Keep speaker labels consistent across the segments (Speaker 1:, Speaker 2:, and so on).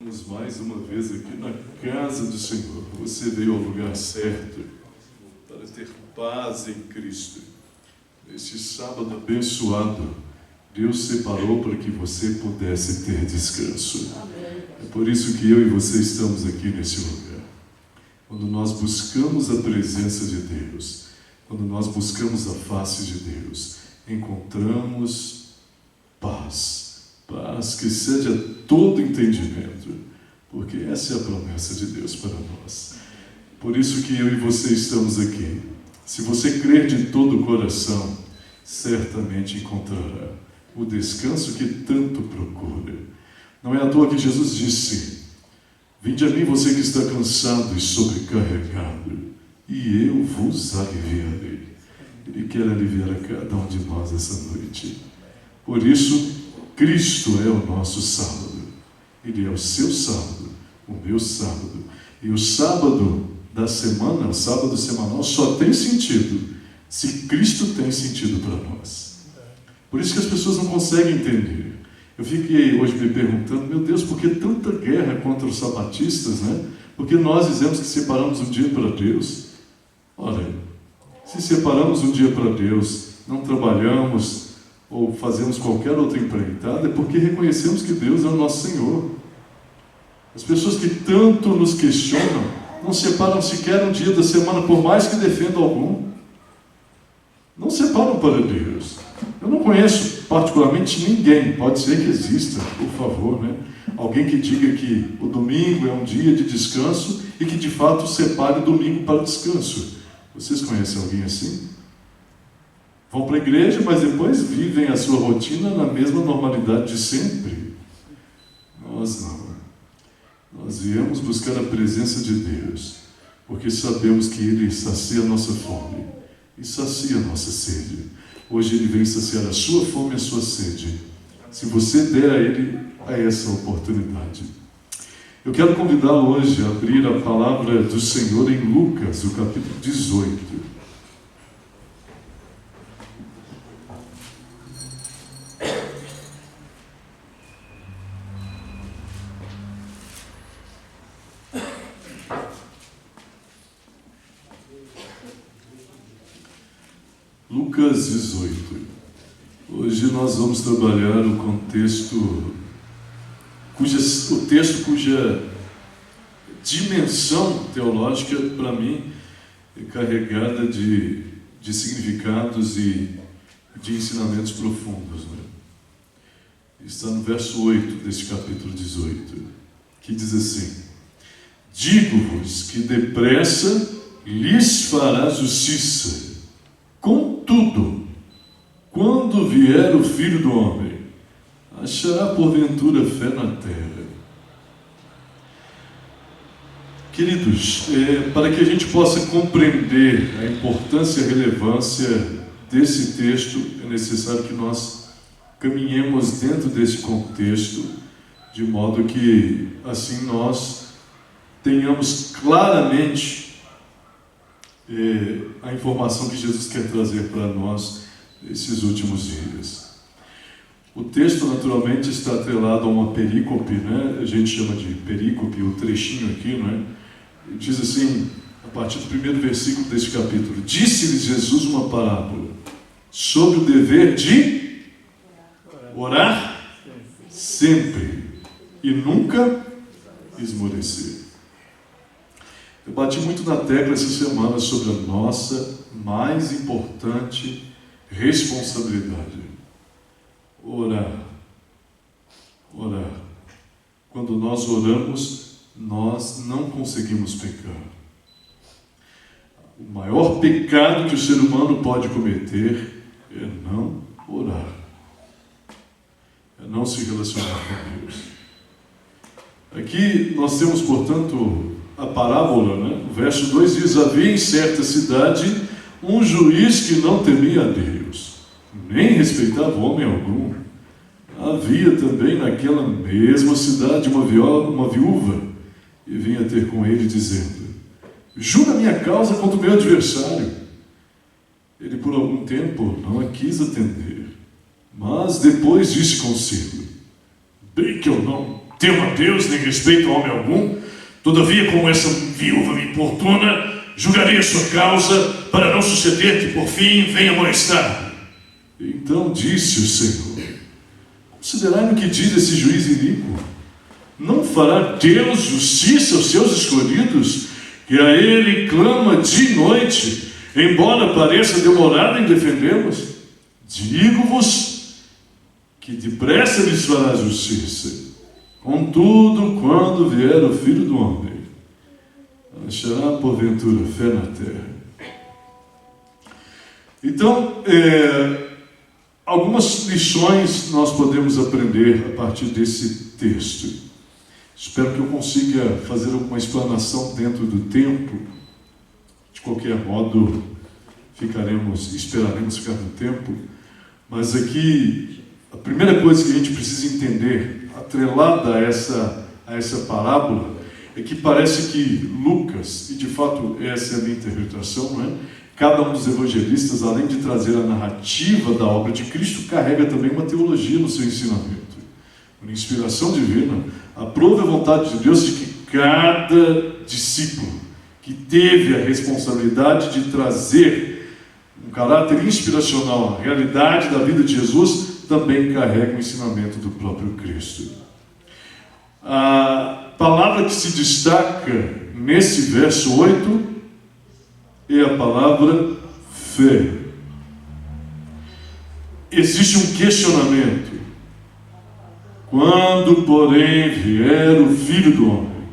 Speaker 1: Estamos mais uma vez aqui na casa do Senhor. Você veio ao lugar certo para ter paz em Cristo. Neste sábado abençoado, Deus separou para que você pudesse ter descanso. É por isso que eu e você estamos aqui nesse lugar. Quando nós buscamos a presença de Deus, quando nós buscamos a face de Deus, encontramos paz. Paz que excede a todo entendimento, porque essa é a promessa de Deus para nós. Por isso que eu e você estamos aqui. Se você crer de todo o coração, certamente encontrará o descanso que tanto procura. Não é à toa que Jesus disse: vinde a mim você que está cansado e sobrecarregado, e eu vos aliviarei. Ele quer aliviar a cada um de nós essa noite. Por isso, Cristo é o nosso sábado. Ele é o seu sábado, o meu sábado. E o sábado da semana, o sábado semanal, só tem sentido se Cristo tem sentido para nós. Por isso que as pessoas não conseguem entender. Eu fiquei hoje me perguntando, meu Deus, por que tanta guerra contra os sabatistas, né? Porque nós dizemos que separamos um dia para Deus. Ora, se separamos um dia para Deus, não trabalhamos ou fazemos qualquer outra empreitada, é porque reconhecemos que Deus é o nosso Senhor. As pessoas que tanto nos questionam não separam sequer um dia da semana, por mais que defendam algum. Não separam para Deus. Eu não conheço particularmente ninguém, pode ser que exista, por favor, né? Alguém que diga que o domingo é um dia de descanso e que de fato separe o domingo para descanso. Vocês conhecem alguém assim? Vão para a igreja, mas depois vivem a sua rotina na mesma normalidade de sempre. Nós não. Nós viemos buscar a presença de Deus, porque sabemos que Ele sacia a nossa fome e sacia a nossa sede. Hoje Ele vem saciar a sua fome e a sua sede, se você der a Ele essa oportunidade. Eu quero convidá-lo hoje a abrir a palavra do Senhor em Lucas, o capítulo 18. Lucas 18. Hoje nós vamos trabalhar o contexto, o texto cuja dimensão teológica, para mim, é carregada de significados e de ensinamentos profundos, né? Está no verso 8 deste capítulo 18, que diz assim: digo-vos que depressa lhes fará justiça. Contudo, quando vier o Filho do Homem, achará porventura fé na terra? Queridos, para que a gente possa compreender a importância e a relevância desse texto, é necessário que nós caminhemos dentro desse contexto, de modo que assim nós tenhamos claramente a informação que Jesus quer trazer para nós nesses últimos dias. O texto, naturalmente, está atrelado a uma perícope, né? A gente chama de perícope, o trechinho aqui, né? Diz assim, a partir do primeiro versículo deste capítulo: disse-lhes Jesus uma parábola sobre o dever de orar sempre e nunca esmorecer. Eu bati muito na tecla essa semana sobre a nossa mais importante responsabilidade: orar. Orar. Quando nós oramos, nós não conseguimos pecar. O maior pecado que o ser humano pode cometer é não orar, é não se relacionar com Deus. Aqui nós temos, portanto, a parábola, né? O verso 2 diz: havia em certa cidade um juiz que não temia a Deus, nem respeitava homem algum. Havia também naquela mesma cidade uma viúva, e vinha ter com ele dizendo: julga minha causa contra o meu adversário. Ele por algum tempo não a quis atender, mas depois disse consigo: bem que eu não
Speaker 2: temo a Deus, nem respeito a homem algum. Todavia, como essa viúva me importuna, julgarei a sua causa, para não suceder que por fim venha molestar.
Speaker 1: Então disse o Senhor: considerai no que diz esse juiz iníquo. Não fará Deus justiça aos seus escolhidos, que a Ele clama dia e noite, embora pareça demorado em defendê-los? Digo-vos que depressa lhes fará justiça. Contudo, quando vier o Filho do Homem, achará porventura fé na terra? Então, algumas lições nós podemos aprender a partir desse texto. Espero que eu consiga fazer alguma explanação dentro do tempo. De qualquer modo, esperaremos ficar no tempo. Mas aqui, a primeira coisa que a gente precisa entender, atrelada a essa parábola, é que parece que Lucas, e de fato essa é a minha interpretação, não é? Cada um dos evangelistas, além de trazer a narrativa da obra de Cristo, carrega também uma teologia no seu ensinamento. Por inspiração divina, aprova a vontade de Deus de que cada discípulo que teve a responsabilidade de trazer um caráter inspiracional à realidade da vida de Jesus, também carrega o ensinamento do próprio Cristo. A palavra que se destaca nesse verso 8 é a palavra fé. Existe um questionamento. Quando, porém, vier o Filho do Homem,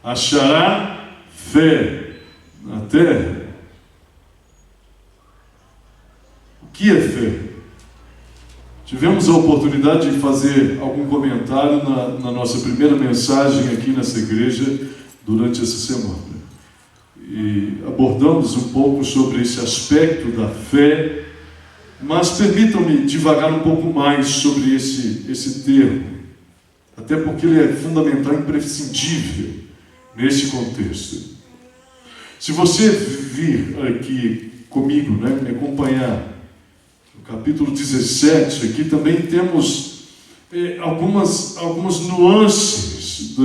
Speaker 1: achará fé na terra? O que é fé? Tivemos a oportunidade de fazer algum comentário na nossa primeira mensagem aqui nessa igreja durante essa semana. E abordamos um pouco sobre esse aspecto da fé, mas permitam-me divagar um pouco mais sobre esse termo, até porque ele é fundamental e imprescindível nesse contexto. Se você vir aqui comigo, me acompanhar, no capítulo 17, aqui também temos algumas nuances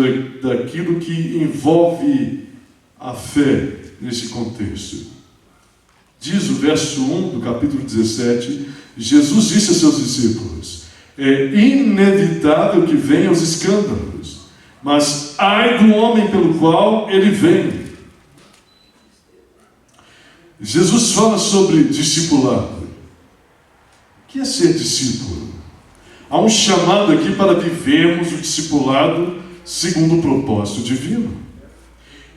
Speaker 1: daquilo que envolve a fé nesse contexto. Diz o verso 1 do capítulo 17, Jesus disse a seus discípulos: é inevitável que venham os escândalos, mas ai do homem pelo qual ele vem. Jesus fala sobre discipulado. O que é ser discípulo? Há um chamado aqui para vivermos o discipulado segundo o propósito divino.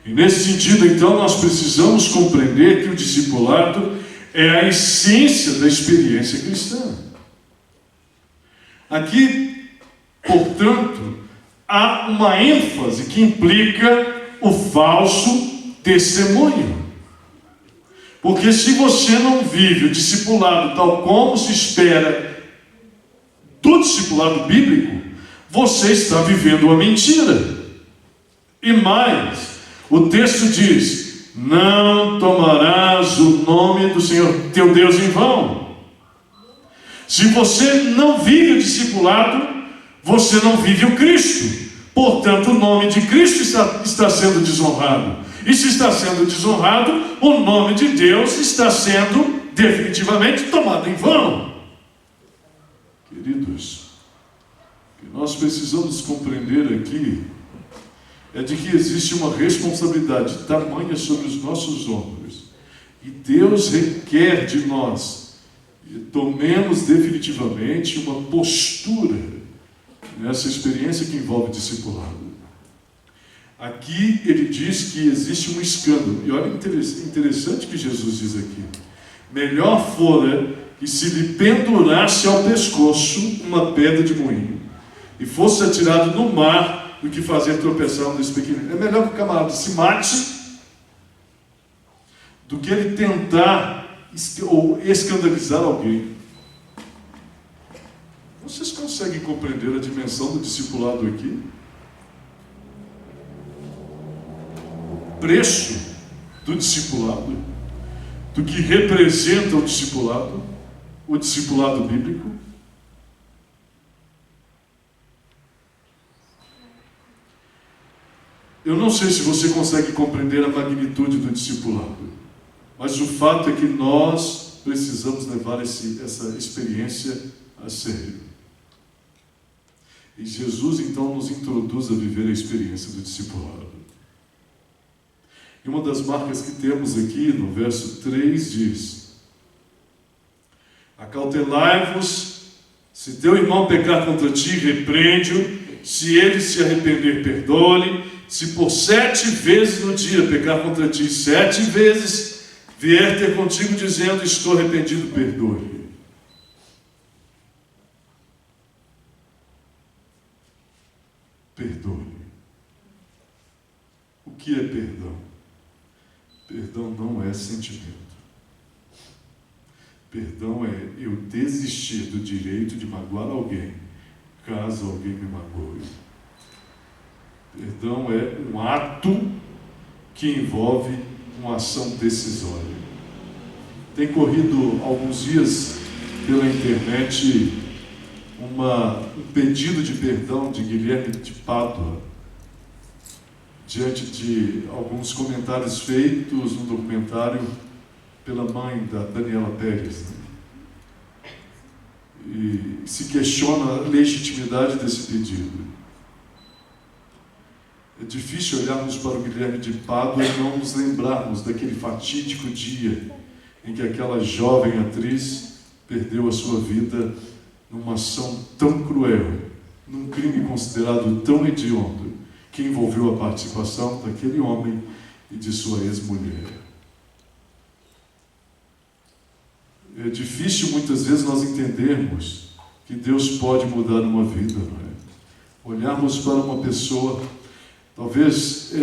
Speaker 1: E nesse sentido, então, nós precisamos compreender que o discipulado é a essência da experiência cristã. Aqui, portanto, há uma ênfase que implica o falso testemunho. Porque se você não vive o discipulado tal como se espera do discipulado bíblico, você está vivendo uma mentira. E mais, o texto diz: não tomarás o nome do Senhor teu Deus em vão. Se você não vive o discipulado, você não vive o Cristo. Portanto, o nome de Cristo está sendo desonrado. E se está sendo desonrado, o nome de Deus está sendo definitivamente tomado em vão. Queridos, o que nós precisamos compreender aqui é de que existe uma responsabilidade tamanha sobre os nossos ombros. E Deus requer de nós que tomemos definitivamente uma postura nessa experiência que envolve discipulado. Aqui ele diz que existe um escândalo. E olha interessante que Jesus diz aqui: melhor fora que se lhe pendurasse ao pescoço uma pedra de moinho e fosse atirado no mar do que fazer tropeçar um desse pequenino. É melhor que o camarada se mate do que ele tentar ou escandalizar alguém. Vocês conseguem compreender a dimensão do discipulado aqui? O preço do discipulado, do que representa o discipulado bíblico. Eu não sei se você consegue compreender a magnitude do discipulado, mas o fato é que nós precisamos levar essa experiência a sério. E Jesus então nos introduz a viver a experiência do discipulado. E uma das marcas que temos aqui no verso 3 diz: acautelai-vos, se teu irmão pecar contra ti, repreende-o, se ele se arrepender, perdoe-lhe, se por 7 vezes no dia pecar contra ti 7 vezes, vier ter contigo dizendo, estou arrependido, perdoe-lhe. Perdoe. O que é perdão? Perdão não é sentimento. Perdão é eu desistir do direito de magoar alguém, caso alguém me magoe. Perdão é um ato que envolve uma ação decisória. Tem corrido alguns dias pela internet um pedido de perdão de Guilherme de Pádua, diante de alguns comentários feitos no documentário pela mãe da Daniela Pérez, e se questiona a legitimidade desse pedido. É difícil olharmos para o Guilherme de Pádua e não nos lembrarmos daquele fatídico dia em que aquela jovem atriz perdeu a sua vida numa ação tão cruel, num crime considerado tão hediondo, que envolveu a participação daquele homem e de sua ex-mulher. É difícil muitas vezes nós entendermos que Deus pode mudar uma vida, não é? Olharmos para uma pessoa, talvez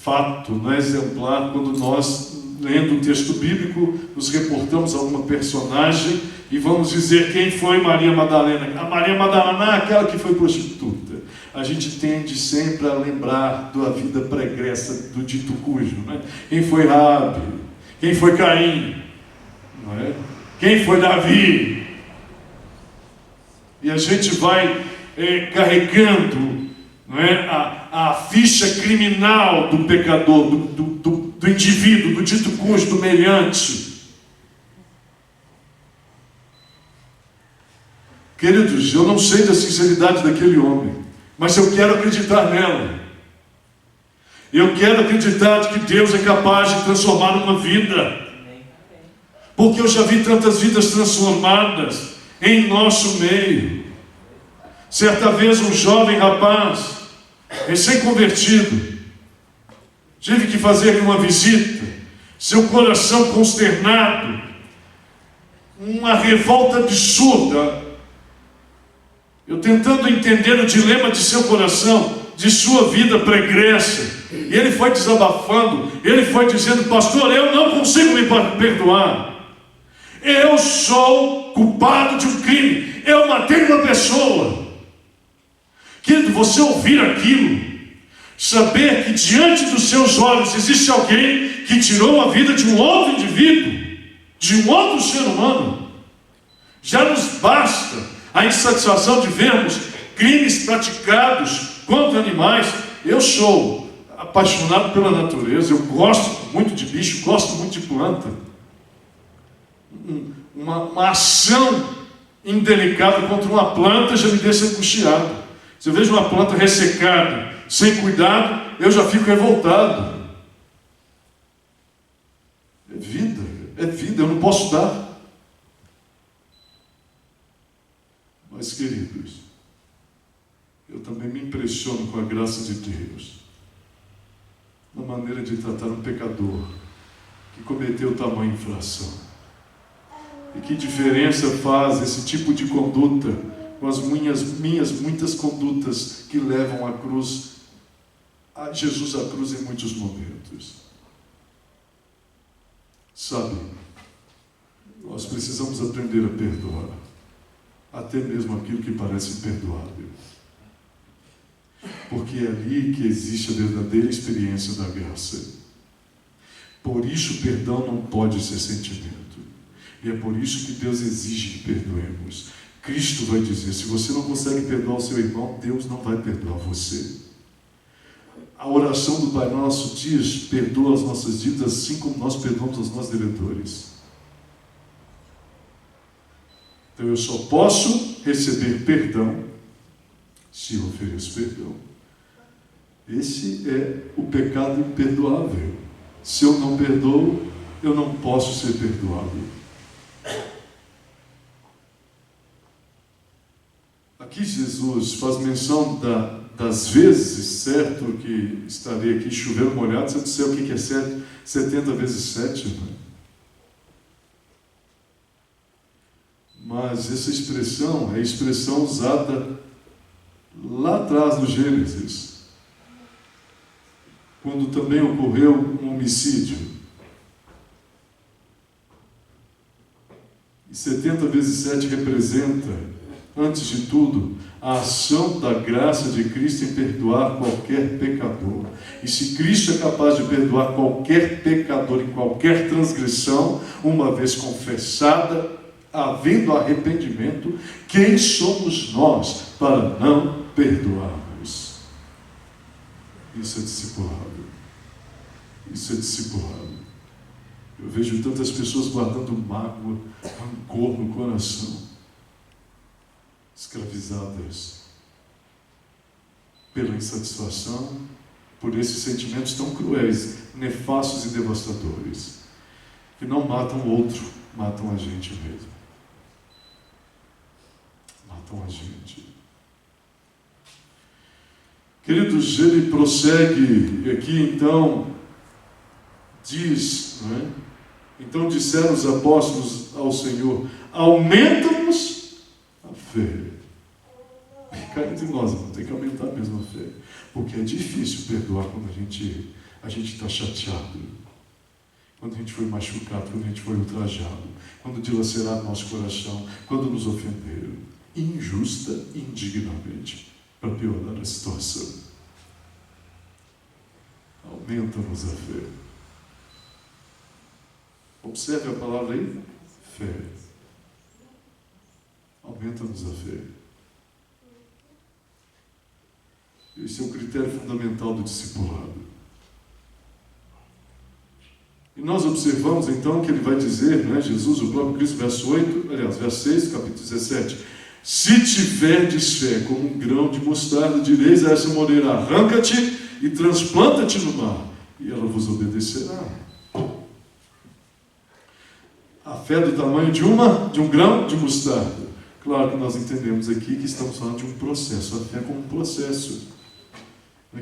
Speaker 1: fato, não é exemplar, quando nós, lendo o texto bíblico, nos reportamos a alguma personagem e vamos dizer quem foi Maria Madalena. A Maria Madalena é aquela que foi prostituta. A gente tende sempre a lembrar da vida pregressa do dito cujo, não é? Quem foi Raabe? Quem foi Caim? Não é? Quem foi Davi? E a gente vai carregando, não é, a ficha criminal do pecador, do indivíduo, do dito cujo, do meliante. Queridos, eu não sei da sinceridade daquele homem, mas eu quero acreditar nela. Eu quero acreditar de que Deus é capaz de transformar uma vida. Porque eu já vi tantas vidas transformadas em nosso meio. Certa vez um jovem rapaz, recém-convertido, tive que fazer uma visita, seu coração consternado, uma revolta absurda, eu tentando entender o dilema de seu coração, de sua vida pregressa, e ele foi desabafando, ele foi dizendo, pastor, eu não consigo me perdoar, eu sou culpado de um crime, eu matei uma pessoa. Querido, você ouvir aquilo, saber que diante dos seus olhos existe alguém que tirou a vida de um outro indivíduo, de um outro ser humano, já nos basta a insatisfação de vermos crimes praticados contra animais. Eu sou apaixonado pela natureza, eu gosto muito de bicho, gosto muito de planta. Uma ação indelicada contra uma planta já me deixa angustiado. Se eu vejo uma planta ressecada, sem cuidado, eu já fico revoltado. É vida, eu não posso dar. Mas, queridos, eu também me impressiono com a graça de Deus, na maneira de tratar um pecador que cometeu tamanha infração. E que diferença faz esse tipo de conduta com as minhas muitas condutas que levam a cruz, a Jesus à cruz em muitos momentos. Sabe, nós precisamos aprender a perdoar, até mesmo aquilo que parece imperdoável. Porque é ali que existe a verdadeira experiência da graça. Por isso o perdão não pode ser sentimento. E é por isso que Deus exige que perdoemos. Cristo vai dizer, se você não consegue perdoar o seu irmão, Deus não vai perdoar você. A oração do Pai Nosso diz: perdoa as nossas dívidas assim como nós perdoamos aos nossos devedores. Então eu só posso receber perdão se eu ofereço perdão. Esse é o pecado imperdoável. Se eu não perdoo, eu não posso ser perdoado. Aqui Jesus faz menção das vezes, certo, que estarei aqui chovendo molhado. Se eu disser o que é 70 vezes 7, né? Mas essa expressão é a expressão usada lá atrás no Gênesis, quando também ocorreu um homicídio. E 70 vezes 7 representa, antes de tudo, a ação da graça de Cristo em perdoar qualquer pecador. E se Cristo é capaz de perdoar qualquer pecador em qualquer transgressão, uma vez confessada, havendo arrependimento, quem somos nós para não perdoarmos? Isso é discipulado. Isso é discipulado. Eu vejo tantas pessoas guardando mágoa, rancor no coração, escravizadas pela insatisfação, por esses sentimentos tão cruéis, nefastos e devastadores, que não matam o outro, matam a gente mesmo. Matam a gente. Queridos, ele prossegue aqui, então, diz, não é? Então disseram os apóstolos ao Senhor: aumenta-nos a fé. Cá entre nós, irmão, tem que aumentar mesmo a fé, porque é difícil perdoar quando a gente está chateado, quando a gente foi machucado, quando a gente foi ultrajado, quando dilaceraram nosso coração, quando nos ofenderam, injusta e indignamente, para piorar a situação. Aumenta-nos a fé. Observe a palavra aí, fé. Aumenta-nos a fé. Esse é o critério fundamental do discipulado. E nós observamos então que ele vai dizer, né, Jesus, o próprio Cristo, verso 6, capítulo 17: se tiverdes fé como um grão de mostarda, direis a essa moreira: arranca-te e transplanta-te no mar, e ela vos obedecerá. A fé do tamanho de um grão de mostarda. Claro que nós entendemos aqui que estamos falando de um processo. A fé é como um processo,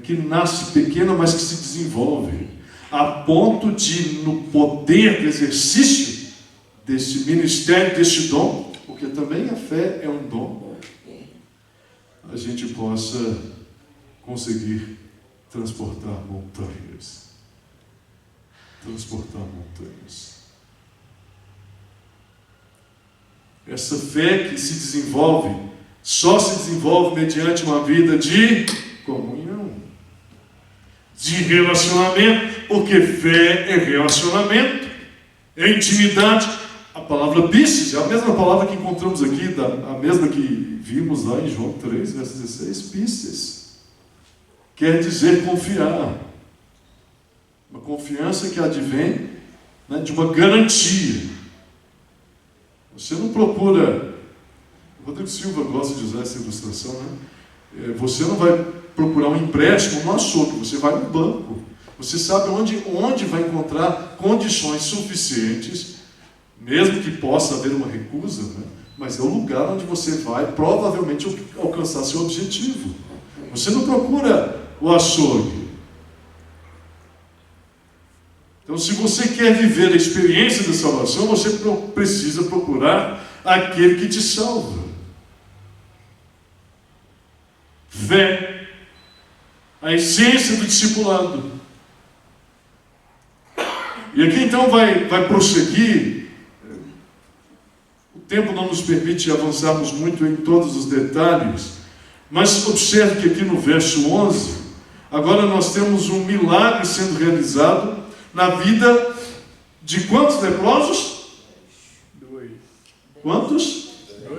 Speaker 1: que nasce pequena, mas que se desenvolve, a ponto de, no poder do exercício desse ministério, desse dom, porque também a fé é um dom, a gente possa conseguir transportar montanhas. Transportar montanhas. Essa fé que se desenvolve, só se desenvolve mediante uma vida de comunhão, de relacionamento, porque fé é relacionamento, é intimidade. A palavra pistes é a mesma palavra que encontramos aqui, a mesma que vimos lá em João 3, verso 16, pistes. Quer dizer confiar. Uma confiança que advém, né, de uma garantia. Você não procura... O Rodrigo Silva gosta de usar essa ilustração, né? Você não vai procurar um empréstimo no açougue, você vai no banco. Você sabe onde vai encontrar condições suficientes, mesmo que possa haver uma recusa, né? Mas é o lugar onde você vai provavelmente alcançar seu objetivo. Você não procura o açougue. Então, se você quer viver a experiência da salvação, você precisa procurar aquele que te salva. Fé, a essência do discipulado. E aqui então vai prosseguir. O tempo não nos permite avançarmos muito em todos os detalhes, mas observe que aqui no verso 11, agora nós temos um milagre sendo realizado na vida de quantos leprosos?
Speaker 3: 2.
Speaker 1: Quantos?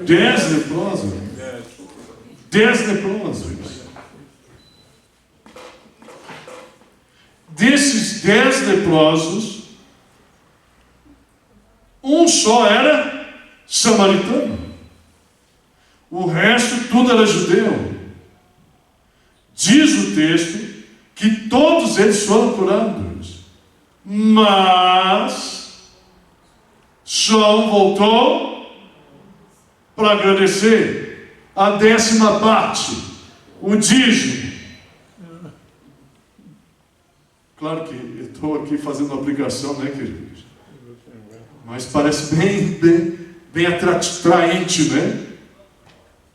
Speaker 1: 10 leprosos. 10 leprosos. desses 10 leprosos, um só era samaritano. O resto tudo era judeu. Diz o texto que todos eles foram curados. Mas só um voltou para agradecer a 10ª parte, o dízimo. Claro que eu estou aqui fazendo uma aplicação, né, queridos? Mas parece bem atraente, né?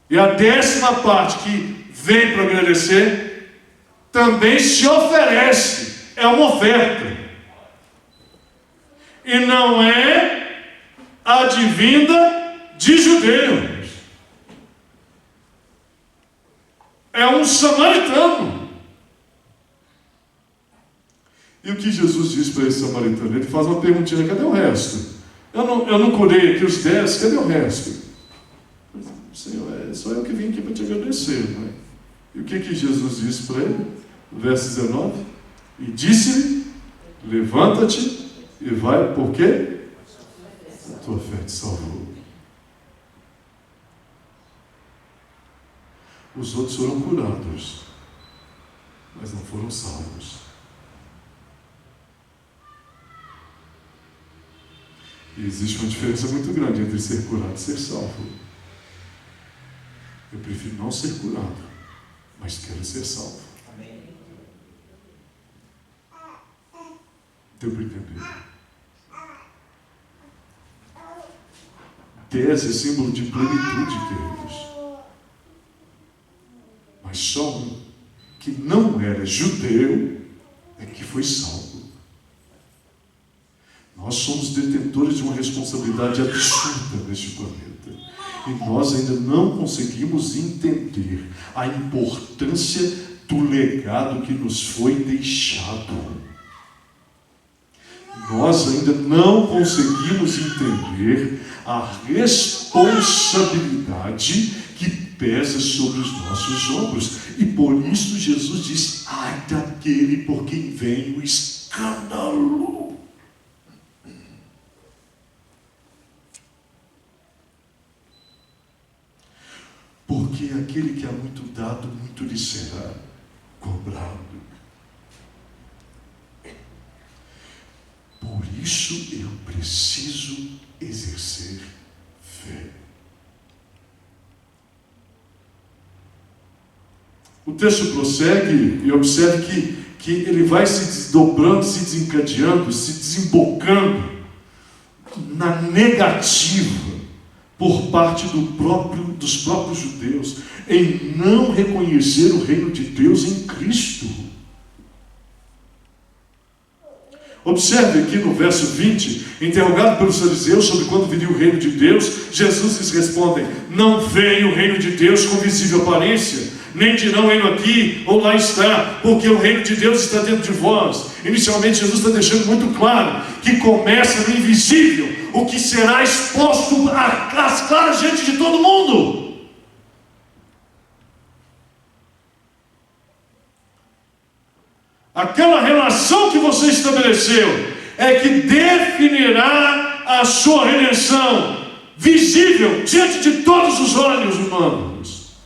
Speaker 1: E a 10ª parte que vem para agradecer também se oferece, é uma oferta. E não é advinda de judeus. É um samaritano. E o que Jesus diz para esse samaritano? Ele faz uma perguntinha: cadê o resto? Eu não curei aqui os 10, cadê o resto? Senhor, é só eu que vim aqui para te agradecer, né? E o que Jesus disse para ele? Verso 19: e disse-lhe: levanta-te e vai, porque a tua fé te salvou. Os outros foram curados, mas não foram salvos. E existe uma diferença muito grande entre ser curado e ser salvo. Eu prefiro não ser curado, mas quero ser salvo. Deu para entender? 10 é símbolo de plenitude, queridos. Mas só um, que não era judeu, é que foi salvo. Nós somos detentores de uma responsabilidade absurda neste planeta. E nós ainda não conseguimos entender a importância do legado que nos foi deixado. Nós ainda não conseguimos entender a responsabilidade que pesa sobre os nossos ombros. E por isso Jesus diz: ai daquele por quem vem o escândalo. Porque aquele que há muito dado, muito lhe será cobrado. Por isso eu preciso exercer fé. O texto prossegue e observe que ele vai se desdobrando, se desencadeando, se desembocando na negativa por parte dos próprios judeus em não reconhecer o reino de Deus em Cristo. Observe aqui no verso 20, interrogado pelos fariseus sobre quando viria o reino de Deus, Jesus lhes responde: não veio o reino de Deus com visível aparência, nem dirão reino aqui ou lá está, porque o reino de Deus está dentro de vós. Inicialmente Jesus está deixando muito claro que começa no invisível, o que será exposto às claras diante de todo mundo. Aquela relação que você estabeleceu é que definirá a sua redenção, visível diante de todos os olhos humanos.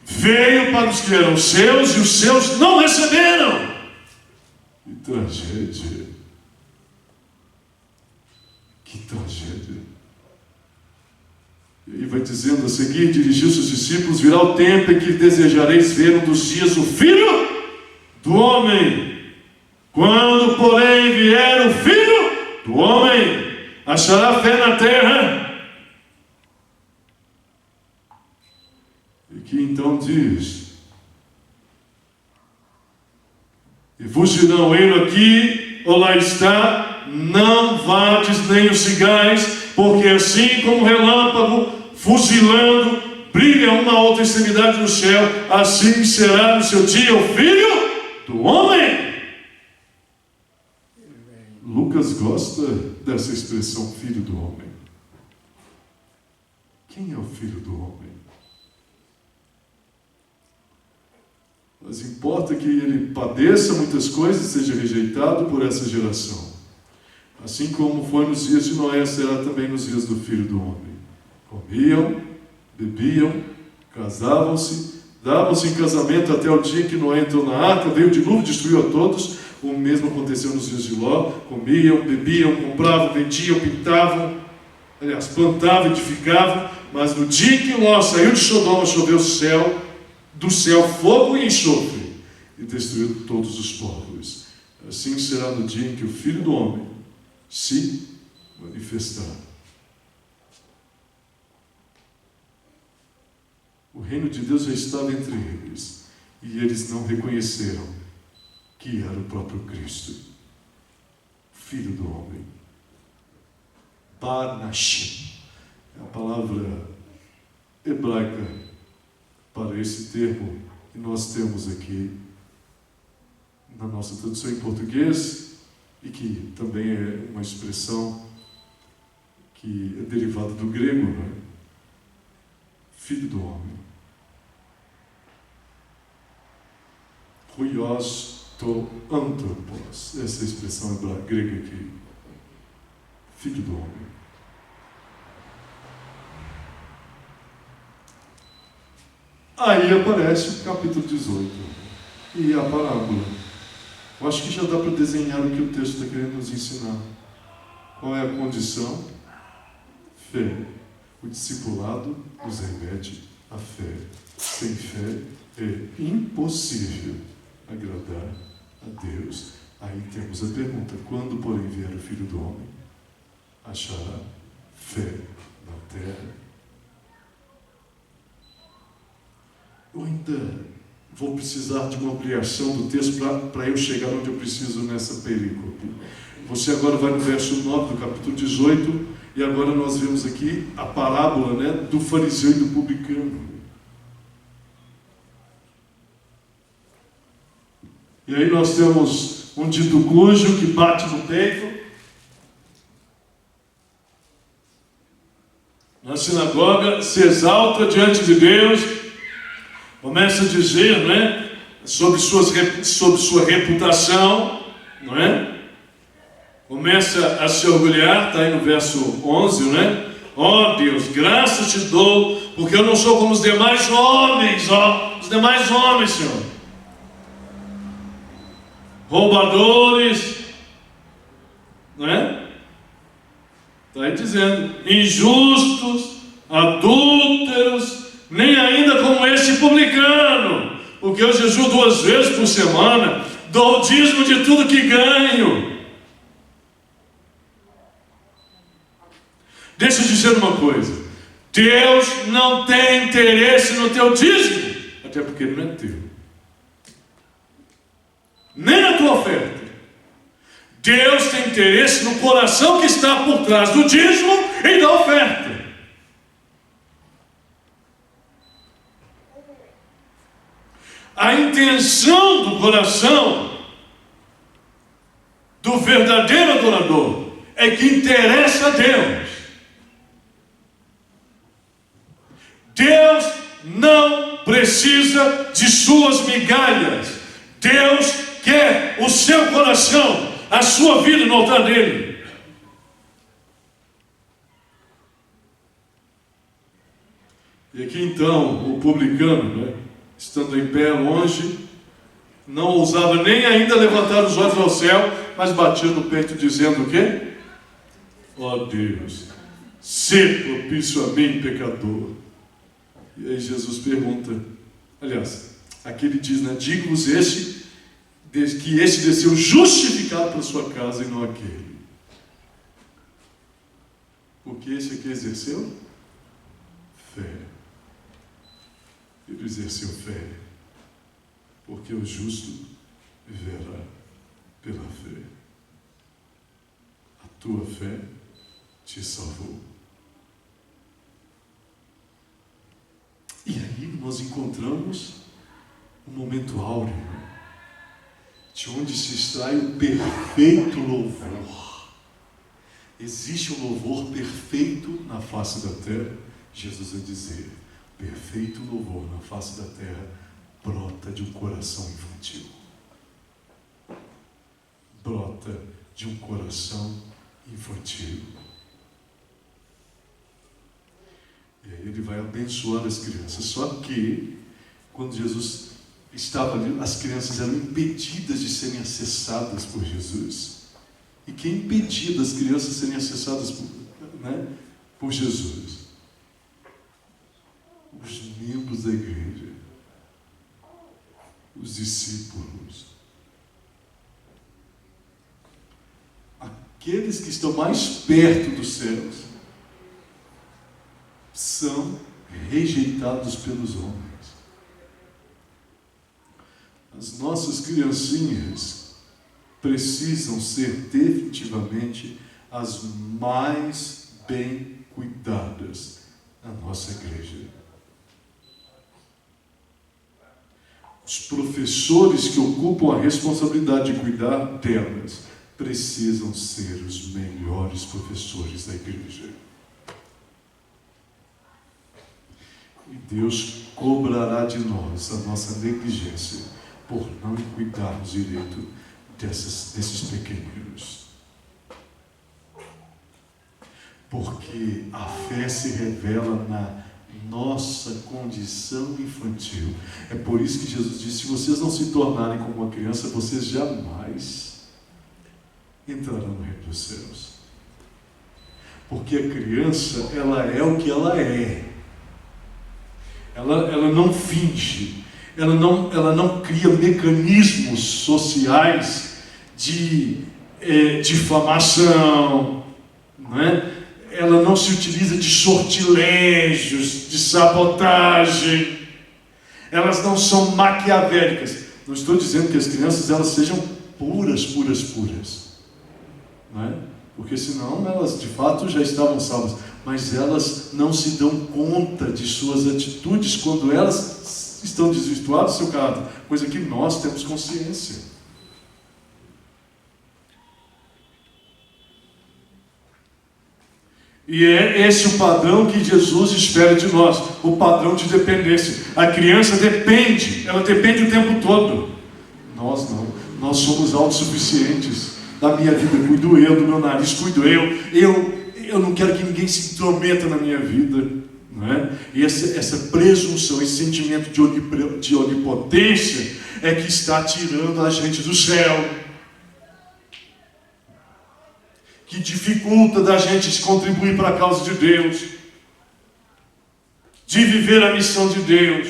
Speaker 1: Veio para os que eram seus e os seus não receberam. Que tragédia! Que tragédia! E vai dizendo a seguir: dirigiu-se aos discípulos: virá o tempo em que desejareis ver um dos dias o Filho do Homem. Quando, porém, vier o Filho do Homem, achará fé na terra? E que então diz: e vos dirão, ele aqui ou lá está, não vades nem os sigais, porque assim como o relâmpago fuzilando brilha uma outra extremidade no céu, assim será no seu dia o Filho do Homem. Lucas gosta dessa expressão, Filho do Homem. Quem é o Filho do Homem? mas importa que ele padeça muitas coisas e seja rejeitado por essa geração. Assim como foi nos dias de Noé, será também nos dias do Filho do Homem. Comiam, bebiam, casavam-se, davam-se em casamento até o dia que Noé entrou na arca, veio o dilúvio, destruiu a todos. O mesmo aconteceu nos dias de Ló. Comiam, bebiam, compravam, vendiam, pintavam, aliás, plantavam, edificavam. Mas no dia em que Ló saiu de Sodoma, choveu do céu fogo e enxofre, e destruiu todos os povos. Assim será no dia em que o Filho do Homem se manifestar. O reino de Deus já estava entre eles, e eles não reconheceram que era o próprio Cristo, Filho do Homem. Bar-Nashim é a palavra hebraica para esse termo que nós temos aqui na nossa tradução em português, e que também é uma expressão que é derivada do grego, não é? Filho do Homem. Huios to anthropos, essa é a expressão grega aqui. Filho do Homem. Aí aparece o capítulo 18 e a parábola. Eu acho que já dá para desenhar o que o texto está querendo nos ensinar. Qual é a condição? Fé. O discipulado nos remete à fé. Sem fé é impossível agradar a Deus. Aí temos a pergunta: quando, porém, vier o Filho do Homem, achará fé na terra? Eu ainda vou precisar de uma ampliação do texto para eu chegar onde eu preciso nessa perícope. Você agora vai no verso 9 do capítulo 18, e agora nós vemos aqui a parábola, né, do fariseu e do publicano. E aí nós temos um dito cujo que bate no peito. Na sinagoga se exalta diante de Deus, começa a dizer, não é, sobre sua reputação, não é? Começa a se orgulhar, está aí no verso 11, não é? Ó Deus, graças te dou, porque eu não sou como os demais homens, os demais homens, Senhor. Roubadores, não é? Está aí dizendo, injustos, adúlteros, nem ainda como esse publicano, porque eu jejuo 2 vezes por semana, dou o dízimo de tudo que ganho. Deixa eu dizer uma coisa: Deus não tem interesse no teu dízimo, até porque ele não é teu, nem na tua oferta. Deus tem interesse no coração que está por trás do dízimo e da oferta. A intenção do coração do verdadeiro adorador é que interessa a Deus. Deus não precisa de suas migalhas. Deus quer o seu coração, a sua vida no altar dele. E aqui então o publicano, né, estando em pé longe, não ousava nem ainda levantar os olhos ao céu, mas batia no peito dizendo o quê? Ó Deus, sê propício a mim, pecador. E aí Jesus pergunta, aliás, aqui ele diz, né, digo-vos que este desceu justificado para sua casa e não aquele. Porque esse aqui exerceu fé. Ele exerceu fé, porque o justo viverá pela fé. A tua fé te salvou. E aí nós encontramos um momento áureo, de onde se extrai o perfeito louvor. Existe um louvor perfeito na face da terra. Jesus vai dizer, perfeito louvor na face da terra brota de um coração infantil. Brota de um coração infantil. E aí ele vai abençoar as crianças. Só que, quando Jesus estava ali, as crianças eram impedidas de serem acessadas por Jesus. E quem impedia das crianças serem acessadas por Jesus? Os membros da igreja, os discípulos, aqueles que estão mais perto dos céus, são rejeitados pelos homens. As nossas criancinhas precisam ser definitivamente as mais bem cuidadas na nossa igreja. Os professores que ocupam a responsabilidade de cuidar delas precisam ser os melhores professores da igreja. E Deus cobrará de nós a nossa negligência por não cuidarmos direito desses pequeninos. Porque a fé se revela na nossa condição infantil. É por isso que Jesus disse: se vocês não se tornarem como uma criança, vocês jamais entrarão no reino dos céus. Porque a criança, ela é o que ela é. Ela não finge. Ela não cria mecanismos sociais de difamação, não é? Ela não se utiliza de sortilégios, de sabotagem. Elas não são maquiavélicas. Não estou dizendo que as crianças elas sejam puras, não é? Porque senão elas de fato já estavam salvas. Mas elas não se dão conta de suas atitudes quando elas estão desvirtuadas do seu caráter, coisa que nós temos consciência. E é esse o padrão que Jesus espera de nós, o padrão de dependência. A criança depende, ela depende o tempo todo. Nós não, nós somos autossuficientes. Da minha vida cuido eu, do meu nariz cuido eu não quero que ninguém se intrometa na minha vida. Não é? E essa presunção, esse sentimento de onipotência é que está tirando a gente do céu, que dificulta da gente contribuir para a causa de Deus, de viver a missão de Deus,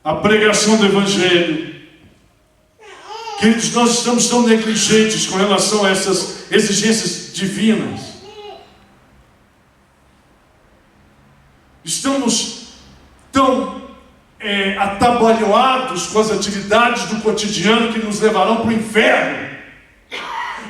Speaker 1: a pregação do Evangelho. Queridos, nós estamos tão negligentes com relação a essas exigências divinas. Estamos tão atabalhoados com as atividades do cotidiano que nos levarão para o inferno,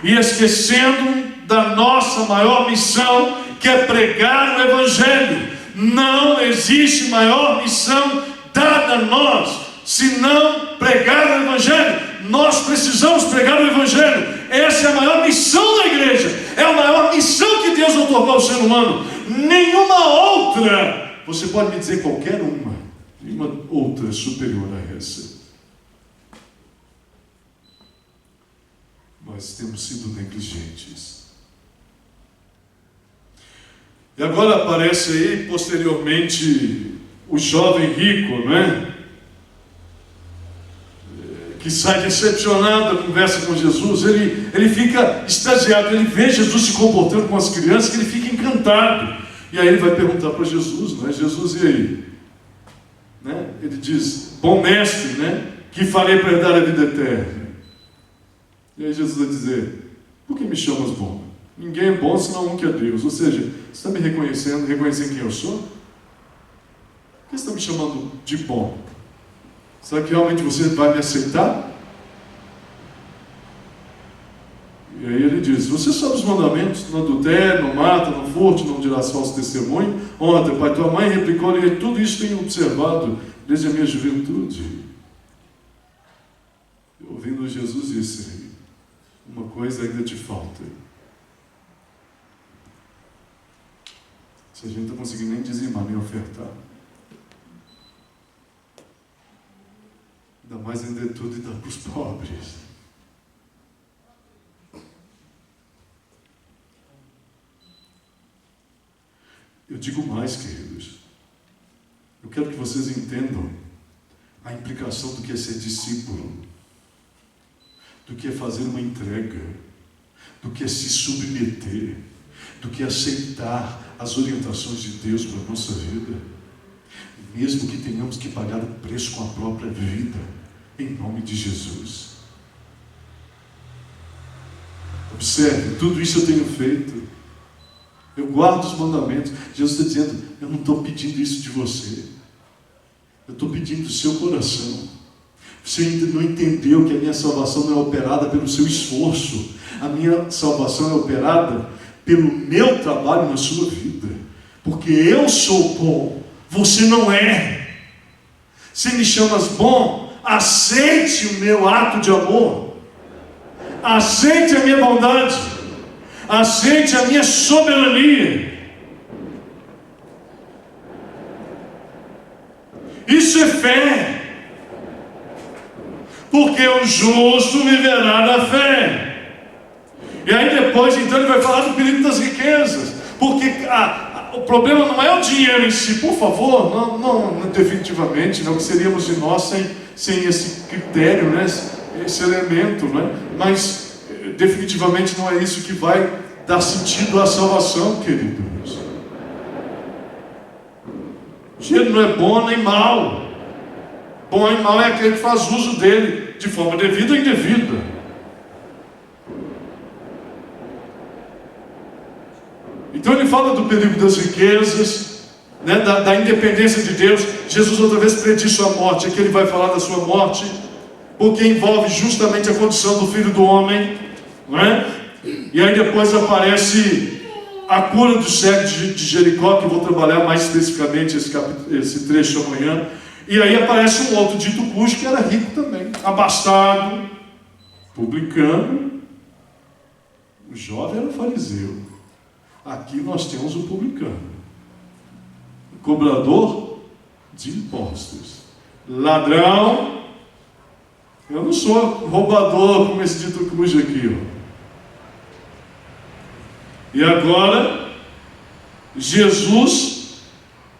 Speaker 1: e esquecendo da nossa maior missão, que é pregar o Evangelho. Não existe maior missão dada a nós senão pregar o Evangelho. Nós precisamos pregar o Evangelho. Essa é a maior missão da igreja, é a maior missão que Deus otorgou ao ser humano. Nenhuma outra, você pode me dizer qualquer uma, nenhuma outra superior a essa. Nós temos sido negligentes. E agora aparece aí, posteriormente, o jovem rico, não é? Que sai decepcionado da conversa com Jesus. Ele fica extasiado, ele vê Jesus se comportando com as crianças, que ele fica encantado. E aí ele vai perguntar para Jesus, não é? Jesus, e aí? Né? Ele diz: bom mestre, né? Que farei para herdar a vida eterna? E aí Jesus vai dizer: por que me chamas bom? Ninguém é bom senão um que é Deus. Ou seja, você está me reconhecendo quem eu sou? Por que você está me chamando de bom? Será que realmente você vai me aceitar? E aí ele diz: você sabe os mandamentos: não adultere, não mata, não furte, não dirás falso testemunho, honra teu pai e tua mãe. Replicou-lhe: tudo isso tenho observado desde a minha juventude. Ouvindo Jesus disse: uma coisa ainda te falta. Se a gente não está conseguindo nem dizimar, nem ofertar. Ainda mais vender tudo e dar para os pobres. Eu digo mais, queridos. Eu quero que vocês entendam a implicação do que é ser discípulo, do que é fazer uma entrega, do que é se submeter, do que é aceitar as orientações de Deus para a nossa vida, mesmo que tenhamos que pagar o preço com a própria vida, em nome de Jesus. Observe, tudo isso eu tenho feito. Eu guardo os mandamentos. Jesus está dizendo, eu não estou pedindo isso de você. Eu estou pedindo do seu coração. Você ainda não entendeu que a minha salvação não é operada pelo seu esforço. A minha salvação é operada pelo meu trabalho na sua vida. Porque eu sou bom, você não é. Se me chamas bom, aceite o meu ato de amor. Aceite a minha bondade. Aceite a minha soberania. Isso é fé. Porque o justo viverá da fé. E aí depois, então, ele vai falar do perigo das riquezas. Porque o problema não é o dinheiro em si, por favor, não definitivamente, não, que seríamos de nós sem esse critério, né, esse elemento, né? Mas definitivamente não é isso que vai dar sentido à salvação, queridos. Dinheiro não é bom nem mal. Bom e mal é aquele que faz uso dele de forma devida ou indevida. Então ele fala do perigo das riquezas, né, da independência de Deus. Jesus outra vez prediz sua morte. Aqui ele vai falar da sua morte, porque envolve justamente a condição do Filho do Homem, não é? E aí depois aparece a cura do cego de Jericó, que eu vou trabalhar mais especificamente esse trecho amanhã. E aí aparece um outro dito cujo que era rico também, abastado, publicano. O jovem era fariseu. Aqui nós temos o publicano, o cobrador de impostos, ladrão. Eu não sou roubador como esse dito cujo aqui, ó. E agora, Jesus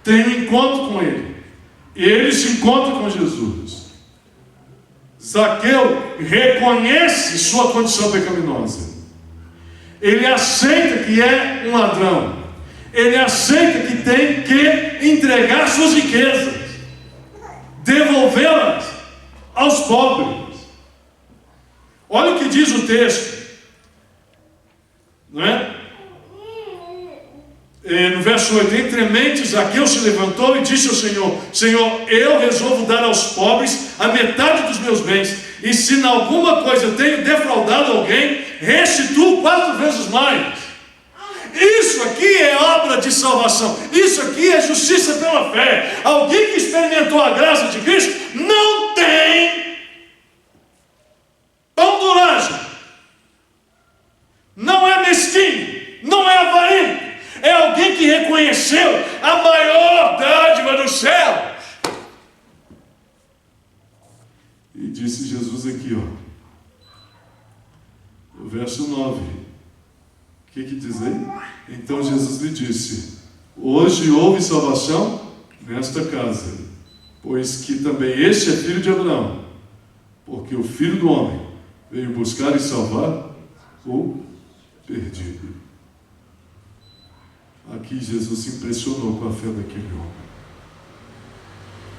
Speaker 1: tem um encontro com ele. E ele se encontra com Jesus. Zaqueu reconhece sua condição pecaminosa. Ele aceita que é um ladrão. Ele aceita que tem que entregar suas riquezas, devolvê-las aos pobres. Olha o que diz o texto, não é? No verso 8, entremente Zaqueu se levantou e disse ao Senhor: Senhor, eu resolvo dar aos pobres a metade dos meus bens, e se em alguma coisa tenho defraudado alguém, restituo 4 vezes mais. Isso aqui é obra de salvação. Isso aqui é justiça pela fé. Alguém que experimentou a graça de Cristo não tem pão-duragem, não é mesquinho, não é avarento. É alguém que reconheceu a maior dádiva dos céus. E disse Jesus aqui, ó, o verso 9. O que diz aí? Então Jesus lhe disse: hoje houve salvação nesta casa, pois que também este é filho de Abraão, porque o Filho do Homem veio buscar e salvar o perdido. Aqui Jesus se impressionou com a fé daquele homem.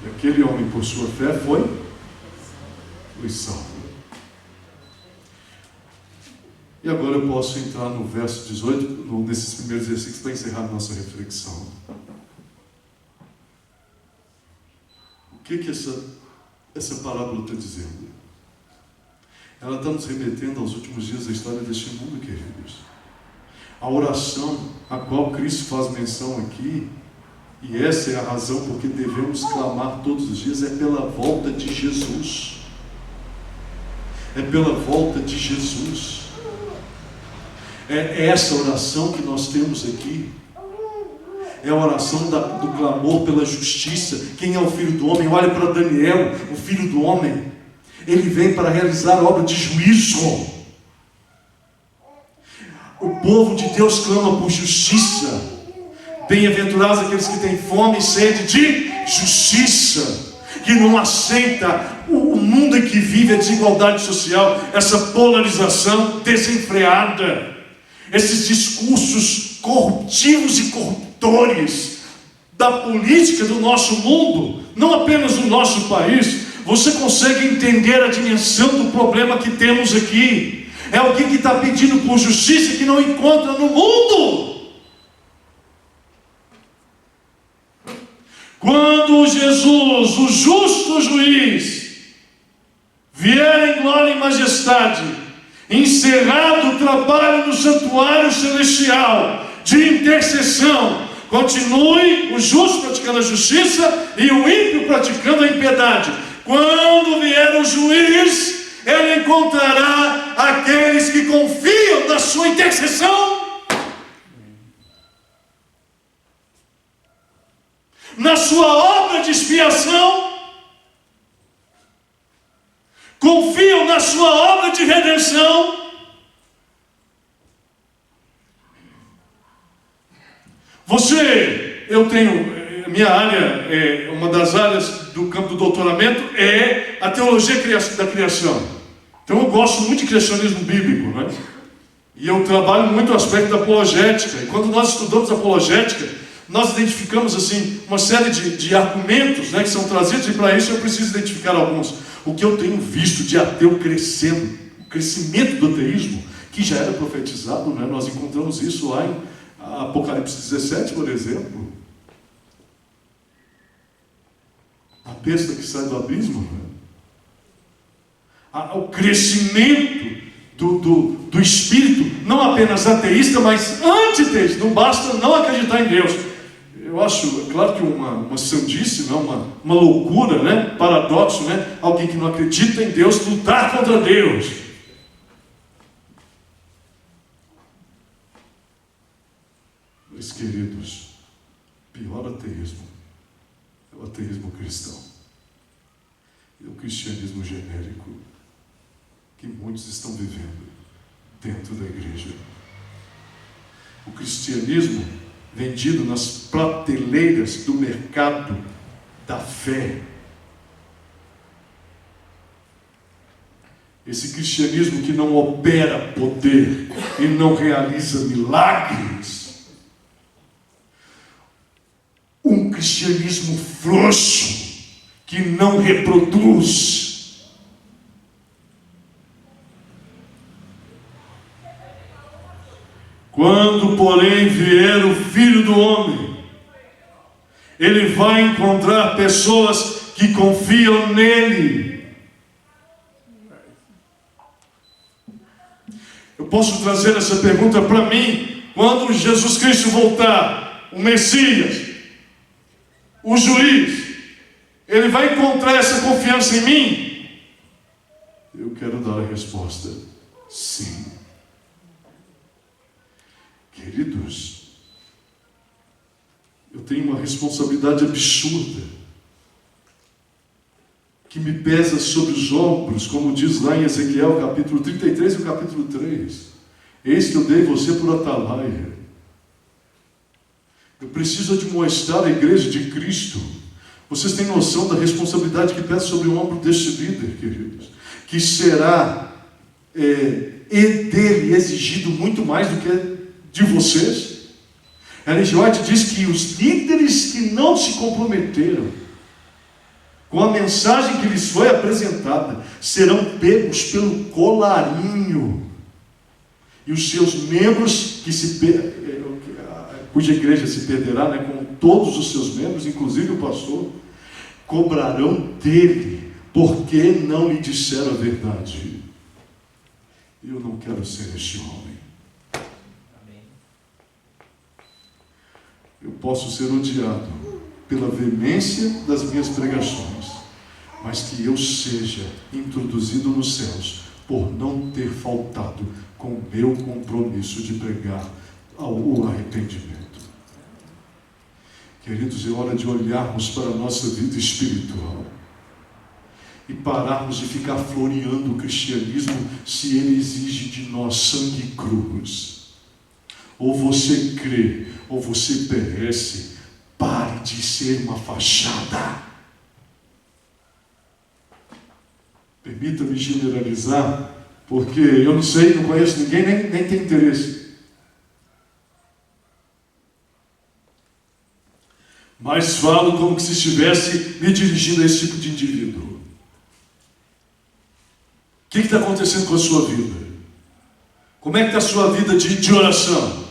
Speaker 1: E aquele homem, por sua fé, foi salvo. E agora eu posso entrar no verso 18, nesses primeiros versículos, para encerrar a nossa reflexão. O que essa parábola está dizendo? Ela está nos remetendo aos últimos dias da história deste mundo, queridos. A oração a qual Cristo faz menção aqui, e essa é a razão por que devemos clamar todos os dias, é pela volta de Jesus. É pela volta de Jesus. É essa oração que nós temos aqui. É a oração do clamor pela justiça. Quem é o Filho do Homem? Olha para Daniel, o Filho do Homem.
Speaker 2: Ele vem para realizar obra de juízo. O povo de Deus clama por justiça. Bem-aventurados aqueles que têm fome e sede de justiça, que não aceita o mundo em que vive a desigualdade social, essa polarização desenfreada, esses discursos corruptivos e corruptores da política do nosso mundo, não apenas do nosso país. Você consegue entender a dimensão do problema que temos aqui? É alguém que está pedindo por justiça e que não encontra no mundo. Quando Jesus, o justo juiz, vier em glória e majestade, encerrado o trabalho no santuário celestial de intercessão, continue o justo praticando a justiça e o ímpio praticando a impiedade. Quando vier o juiz, ele encontrará aqueles que confiam na sua intercessão, na sua obra de expiação, confiam na sua obra de redenção. Eu tenho, minha área, uma das áreas do campo do doutoramento é a teologia da criação. Então eu gosto muito de criacionismo bíblico, né? E eu trabalho muito o aspecto da apologética. E quando nós estudamos apologética, nós identificamos assim uma série de argumentos, né, que são trazidos, e para isso eu preciso identificar alguns. O que eu tenho visto de ateu crescendo, o crescimento do ateísmo, que já era profetizado, né? Nós encontramos isso lá em Apocalipse 17, por exemplo. A besta que sai do abismo, né? O crescimento do espírito, não apenas ateísta, mas antiteísta. Não basta não acreditar em Deus. Eu acho, é claro que uma sandice, não, uma loucura, né? Paradoxo, né? Alguém que não acredita em Deus lutar contra Deus. Meus queridos, pior ateísmo é o ateísmo cristão. É o cristianismo genérico que muitos estão vivendo dentro da igreja. O cristianismo vendido nas prateleiras do mercado da fé. Esse cristianismo que não opera poder e não realiza milagres. Um cristianismo frouxo que não reproduz. Quando, porém, vier o Filho do Homem, ele vai encontrar pessoas que confiam nele. Eu posso trazer essa pergunta para mim. Quando Jesus Cristo voltar, o Messias, o juiz, ele vai encontrar essa confiança em mim? Eu quero dar a resposta: sim. Queridos, eu tenho uma responsabilidade absurda que me pesa sobre os ombros, como diz lá em Ezequiel, capítulo 33 e o capítulo 3. Eis que eu dei você por atalaia. Eu preciso admoestar a igreja de Cristo. Vocês têm noção da responsabilidade que pesa sobre o ombro deste líder, queridos? Que será dele exigido muito mais do que de vocês. Ellen G. White diz que os líderes que não se comprometeram com a mensagem que lhes foi apresentada serão pegos pelo colarinho, e os seus membros cuja igreja se perderá, né, com todos os seus membros, inclusive o pastor, cobrarão dele porque não lhe disseram a verdade. Eu não quero ser este homem. Eu posso ser odiado pela veemência das minhas pregações, mas que eu seja introduzido nos céus por não ter faltado com o meu compromisso de pregar o arrependimento. Queridos, é hora de olharmos para a nossa vida espiritual e pararmos de ficar floreando o cristianismo se ele exige de nós sangue e cruz. Ou você crê, ou você perece. Pare de ser uma fachada. Permita-me generalizar, porque eu não sei, não conheço ninguém, nem tenho interesse. Mas falo como se estivesse me dirigindo a esse tipo de indivíduo. O que está acontecendo com a sua vida? Como é que está a sua vida de oração?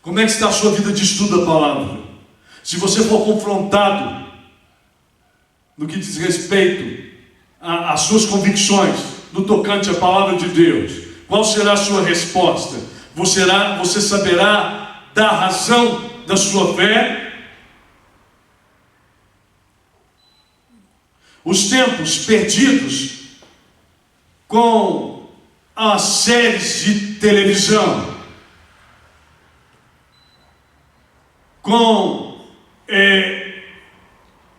Speaker 2: Como é que está a sua vida de estudo da palavra? Se você for confrontado no que diz respeito às suas convicções, no tocante à palavra de Deus, qual será a sua resposta? Você saberá dar razão da sua fé? Os tempos perdidos com as séries de televisão, com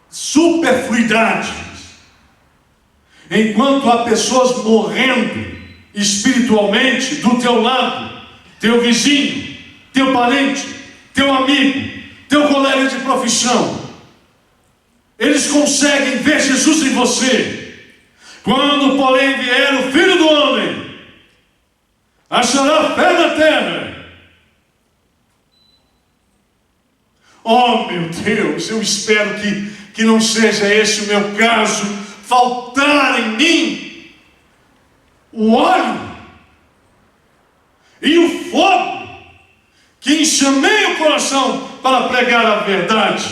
Speaker 2: superfluidades, enquanto há pessoas morrendo espiritualmente do teu lado, teu vizinho, teu parente, teu amigo, teu colega de profissão, eles conseguem ver Jesus em você. Quando, porém, vier o Filho do Homem, achará fé na terra. Oh, meu Deus, eu espero que não seja esse o meu caso. Faltar em mim o óleo e o fogo que enxamei o coração para pregar a verdade.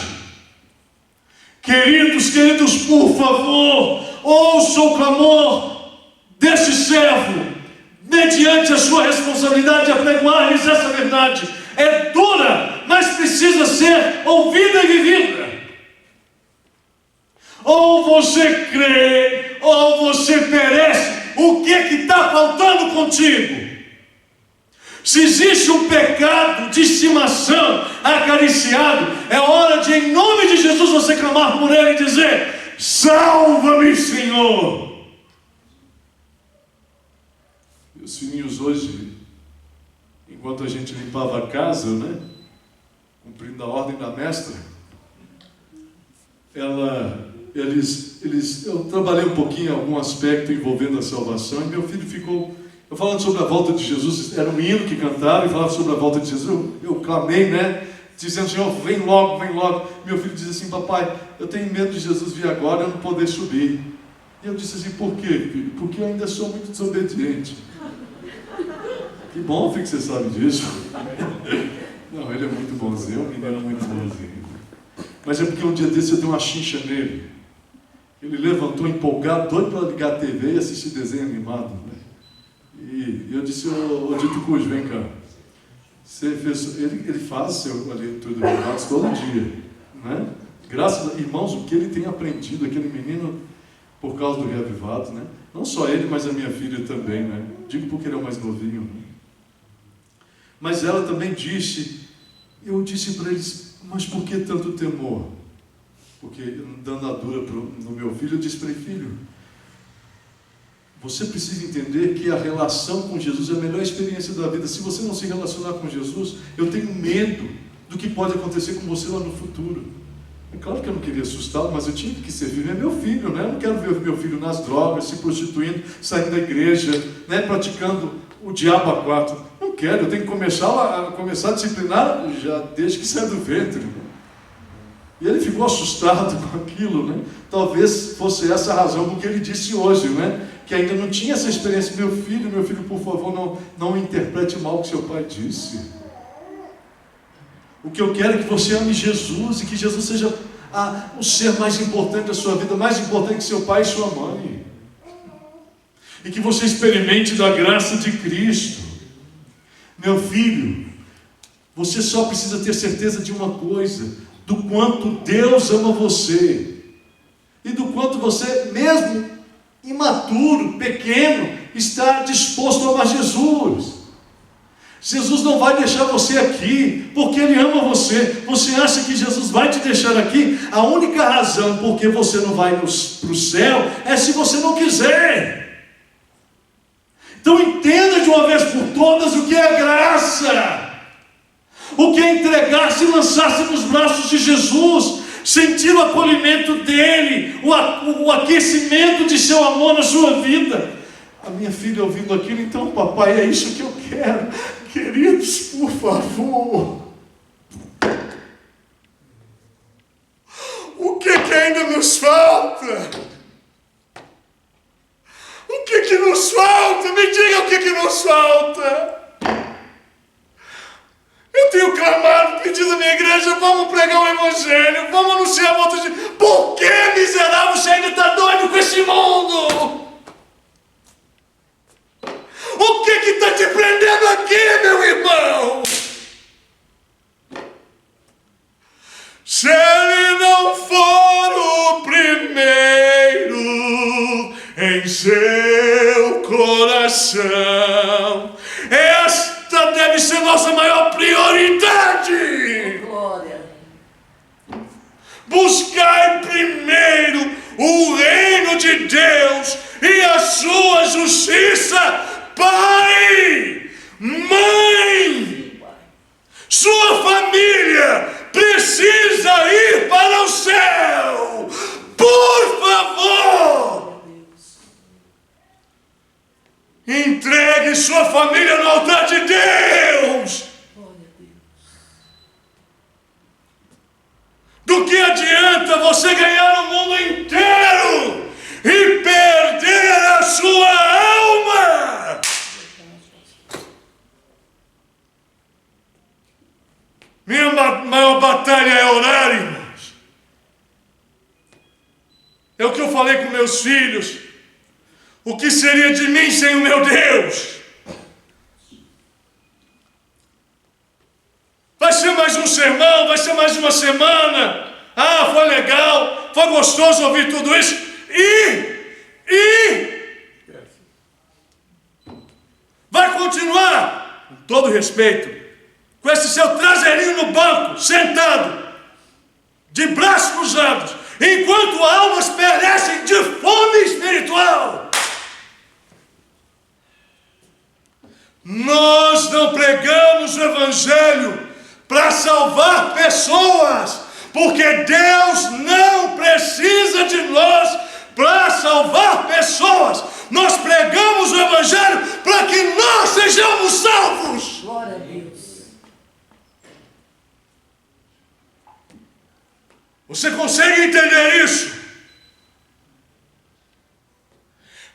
Speaker 2: Queridos, por favor, ouça o clamor deste servo, mediante a sua responsabilidade, apregoar-lhes essa verdade. É dura, mas precisa ser ouvida e vivida. Ou você crê, ou você perece. O que está faltando contigo? Se existe um pecado de estimação acariciado, é hora de, em nome de Jesus, você clamar por ele e dizer: salva-me, Senhor. Meus filhinhos hoje, enquanto a gente limpava a casa, né, cumprindo a ordem da mestra, eu trabalhei um pouquinho em algum aspecto envolvendo a salvação, e meu filho ficou, eu falando sobre a volta de Jesus, era um hino que cantaram e falava sobre a volta de Jesus, eu clamei, né, dizendo: Senhor, vem logo, vem logo. Meu filho diz assim: papai, eu tenho medo de Jesus vir agora e eu não poder subir. E eu disse assim: por quê, filho? Porque eu ainda sou muito desobediente. Que bom, filho, que você sabe disso. Não, ele é muito bonzinho, é um menino muito bonzinho. Mas é porque um dia desse eu dei uma chincha nele. Ele levantou empolgado, doido para ligar a TV e assistir desenho animado, né? E eu disse: ô Dito Cujo, vem cá. Você fez, ele faz a leitura de Revados todo dia, né? Graças a irmãos, o que ele tem aprendido, aquele menino, por causa do Reavivado, né? Não só ele, mas a minha filha também, né? Digo porque ele é o mais novinho, né? Mas ela também disse, eu disse para eles: mas por que tanto temor? Porque, dando a dura no meu filho, eu disse para ele: filho, você precisa entender que a relação com Jesus é a melhor experiência da vida. Se você não se relacionar com Jesus, eu tenho medo do que pode acontecer com você lá no futuro. É claro que eu não queria assustá-lo, mas eu tinha que servir. É meu filho, né? Eu não quero ver meu filho nas drogas, se prostituindo, saindo da igreja, né? Praticando o diabo a quatro. Não quero, eu tenho que começar a disciplinar já desde que sai do ventre. E ele ficou assustado com aquilo, né? Talvez fosse essa a razão porque ele disse hoje, né? Que ainda não tinha essa experiência. Meu filho, por favor, não interprete mal o que seu pai disse. O que eu quero é que você ame Jesus e que Jesus seja o ser mais importante da sua vida, mais importante que seu pai e sua mãe. E que você experimente da graça de Cristo. Meu filho, você só precisa ter certeza de uma coisa: do quanto Deus ama você e do quanto você, mesmo imaturo, pequeno, está disposto a amar Jesus. Jesus não vai deixar você aqui, porque Ele ama você. Você acha que Jesus vai te deixar aqui? A única razão porque você não vai para o céu é se você não quiser. Então entenda de uma vez por todas o que é graça. O que é entregar-se e lançar-se nos braços de Jesus, sentir o acolhimento dEle, o aquecimento de seu amor na sua vida. A minha filha ouvindo aquilo, então papai, é isso que eu quero. Queridos, por favor. O que ainda nos falta? O que nos falta? Me diga o que nos falta. Eu tenho clamado, pedido à minha igreja, vamos pregar o evangelho, vamos anunciar a volta de... Por que, miserável, você ainda está doido com esse mundo? O que está te prendendo aqui, meu irmão? Se ele não for o primeiro em seu coração, esta deve ser nossa maior prioridade.
Speaker 3: Glória.
Speaker 2: Buscai primeiro o reino de Deus e a sua justiça. Pai, mãe, sua família precisa ir para o céu. Por favor, entregue sua família no altar de Deus. Do que adianta você ganhar o mundo inteiro e perder a sua alma? Minha maior batalha é orar, irmãos. É o que eu falei com meus filhos. O que seria de mim sem o meu Deus? Vai ser mais um sermão, vai ser mais uma semana. Ah, foi legal, foi gostoso ouvir tudo isso. E vai continuar, com todo respeito, com esse seu traseirinho no banco, sentado, de braços cruzados, enquanto almas perecem de fome espiritual. Nós não pregamos o evangelho para salvar pessoas, porque Deus não precisa de nós para salvar pessoas. Nós pregamos o evangelho para que nós sejamos salvos.
Speaker 3: Glória a Deus.
Speaker 2: Você consegue entender isso?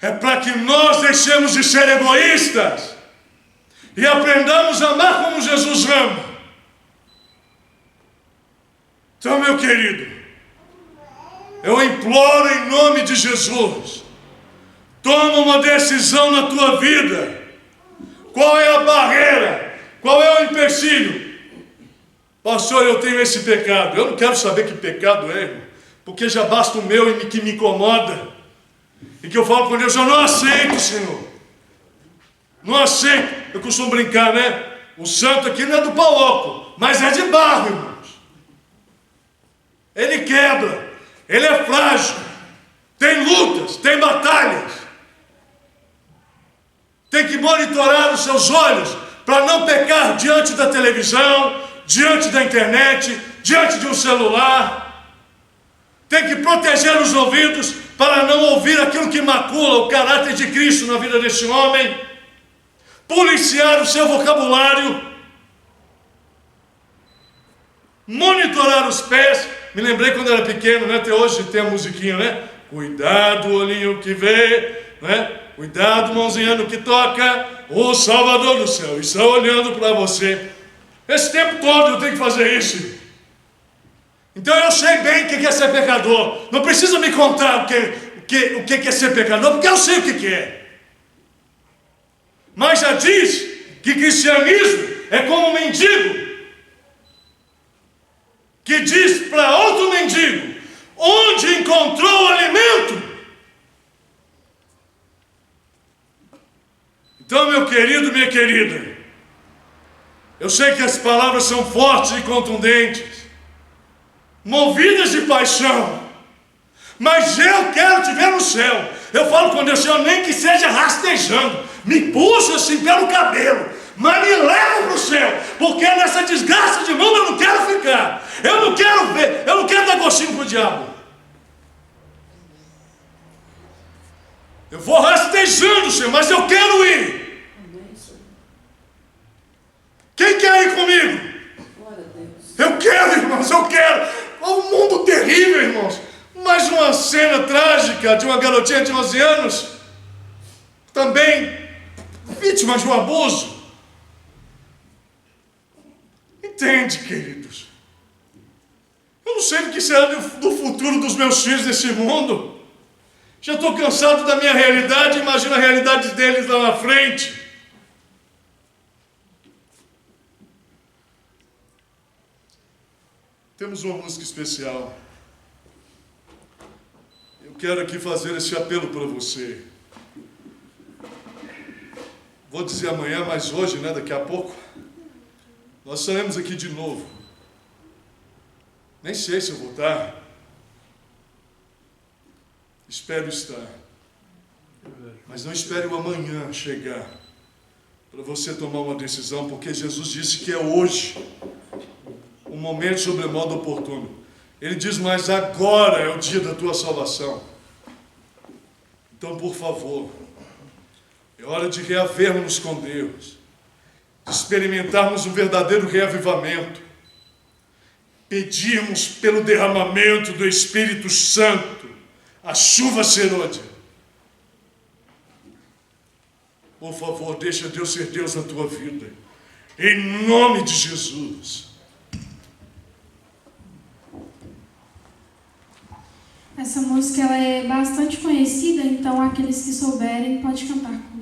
Speaker 2: É para que nós deixemos de ser egoístas e aprendamos a amar como Jesus ama. Então, meu querido, eu imploro em nome de Jesus, toma uma decisão na tua vida. Qual é a barreira? Qual é o empecilho? Pastor, eu tenho esse pecado. Eu não quero saber que pecado é, irmão, porque já basta o meu e que me incomoda. E que eu falo com Deus, eu não aceito, Senhor. Não aceito. Eu costumo brincar, né? O santo aqui não é do pau oco, mas é de barro, irmãos. Ele quebra, ele é frágil, tem lutas, tem batalhas. Tem que monitorar os seus olhos para não pecar diante da televisão, diante da internet, diante de um celular. Tem que proteger os ouvidos para não ouvir aquilo que macula o caráter de Cristo na vida desse homem. Policiar o seu vocabulário. Monitorar os pés. Me lembrei quando era pequeno, né? Até hoje tem a musiquinha, né? Cuidado, olhinho que vê, né? Cuidado, mãozinha no que toca. O Salvador do céu está olhando para você. Esse tempo todo eu tenho que fazer isso. Então eu sei bem o que é ser pecador. Não precisa me contar o que é ser pecador, porque eu sei o que é. Mas já diz que cristianismo é como um mendigo que diz para outro mendigo onde encontrou o alimento. Então, meu querido, minha querida, Eu sei que as palavras são fortes e contundentes, movidas de paixão, mas eu quero te ver no céu. Eu falo com Deus, Senhor, nem que seja rastejando, me puxa assim pelo cabelo, mas me leva para o céu, porque nessa desgraça de mundo eu não quero ficar. Eu não quero ver, eu não quero dar gostinho pro diabo. Eu vou rastejando, Senhor, mas eu quero ir. Quem quer ir comigo? Eu quero, irmãos, eu quero. Um mundo terrível, irmãos. Mais uma cena trágica de uma garotinha de 11 anos, também vítima de um abuso. Entende, queridos? Eu não sei o que será do futuro dos meus filhos nesse mundo. Já estou cansado da minha realidade, imagina a realidade deles lá na frente. Temos uma música especial. Eu quero aqui fazer esse apelo para você. Vou dizer amanhã, mas hoje, daqui a pouco, nós estaremos aqui de novo. Nem sei se eu vou estar. Espero estar. Mas não espere o amanhã chegar para você tomar uma decisão, porque Jesus disse que é hoje um momento sobremodo oportuno. Ele diz, mas agora é o dia da tua salvação. Então, por favor, é hora de reavermos com Deus, de experimentarmos um verdadeiro reavivamento, pedirmos pelo derramamento do Espírito Santo, a chuva serôdia. Por favor, deixa Deus ser Deus na tua vida, em nome de Jesus.
Speaker 3: Essa música ela é bastante conhecida, então aqueles que souberem podem cantar comigo.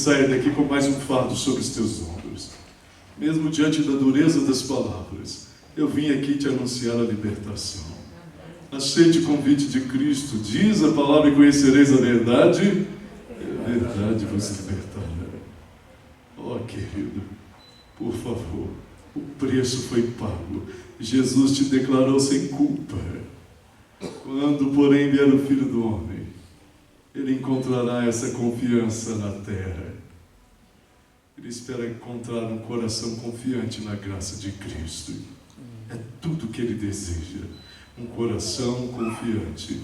Speaker 1: saia daqui com mais um fardo sobre os teus ombros. Mesmo diante da dureza das palavras, eu vim aqui te anunciar a libertação. Aceite o convite de Cristo, diz a palavra e conhecereis a verdade, e a verdade vos libertará. Oh, querido, por favor, o preço foi pago. Jesus te declarou sem culpa. Quando, porém, vier o Filho do Homem, ele encontrará essa confiança na terra. Ele espera encontrar um coração confiante na graça de Cristo. É tudo o que ele deseja. Um coração confiante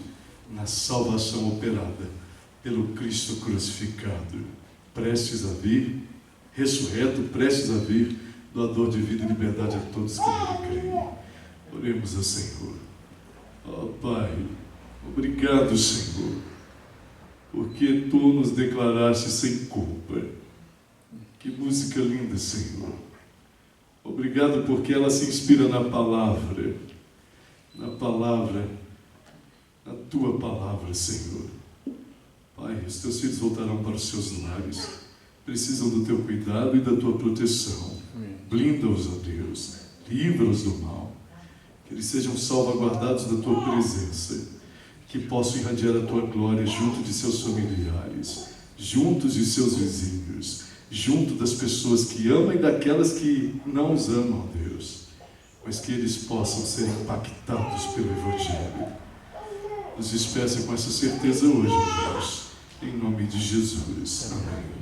Speaker 1: na salvação operada pelo Cristo crucificado, prestes a vir, ressurreto, prestes a vir, doador de vida e liberdade a todos que nele creem. Oremos ao Senhor. Ó Pai, obrigado, Senhor, porque Tu nos declaraste sem culpa. Que música linda, Senhor. Obrigado porque ela se inspira na palavra, na Tua palavra, Senhor. Pai, os Teus filhos voltarão para os seus lares, precisam do Teu cuidado e da Tua proteção. Blinda-os, ó Deus, livra-os do mal, que eles sejam salvaguardados da Tua presença, que possam irradiar a Tua glória junto de seus familiares, junto de seus vizinhos, junto das pessoas que amam e daquelas que não os amam, Deus, mas que eles possam ser impactados pelo Evangelho. Nos despeça com essa certeza hoje, Deus, em nome de Jesus. Amém.